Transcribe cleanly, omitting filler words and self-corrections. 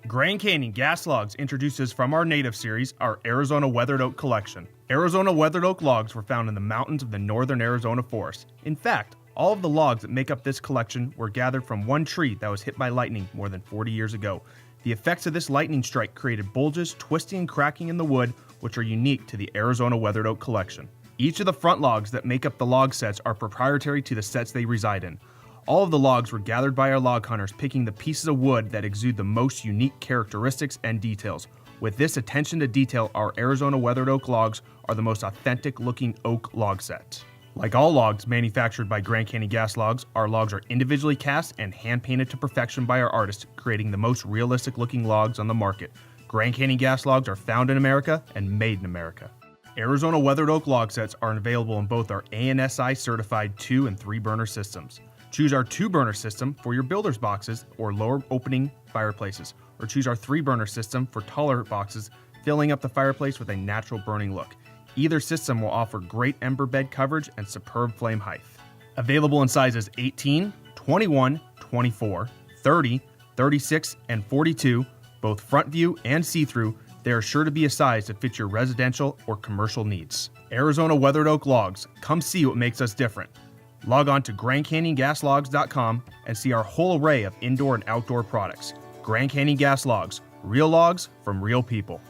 Grand Canyon Gas Logs introduces from our native series our Arizona Weathered Oak collection. Arizona Weathered Oak logs were found in the mountains of the northern Arizona forest. In fact, all of the logs that make up this collection were gathered from one tree that was hit by lightning more than 40 years ago. The effects of this lightning strike created bulges, twisting and cracking in the wood, which are unique to the Arizona Weathered Oak collection. Each of the front logs that make up the log sets are proprietary to the sets they reside in. All of the logs were gathered by our log hunters, picking the pieces of wood that exude the most unique characteristics and details. With this attention to detail, our Arizona Weathered Oak logs are the most authentic looking oak log set. Like all logs manufactured by Grand Canyon Gas Logs, our logs are individually cast and hand painted to perfection by our artists, creating the most realistic looking logs on the market. Grand Canyon Gas Logs are found in America and made in America. Arizona Weathered Oak log sets are available in both our ANSI certified 2 and 3 burner systems. Choose our 2-burner system for your builder's boxes or lower opening fireplaces, or choose our 3-burner system for taller boxes, filling up the fireplace with a natural burning look. Either system will offer great ember bed coverage and superb flame height. Available in sizes 18, 21, 24, 30, 36, and 42, both front view and see-through, they are sure to be a size to fit your residential or commercial needs. Arizona Weathered Oak Logs, come see what makes us different. Log on to GrandCanyonGasLogs.com and see our whole array of indoor and outdoor products. Grand Canyon Gas Logs, real logs from real people.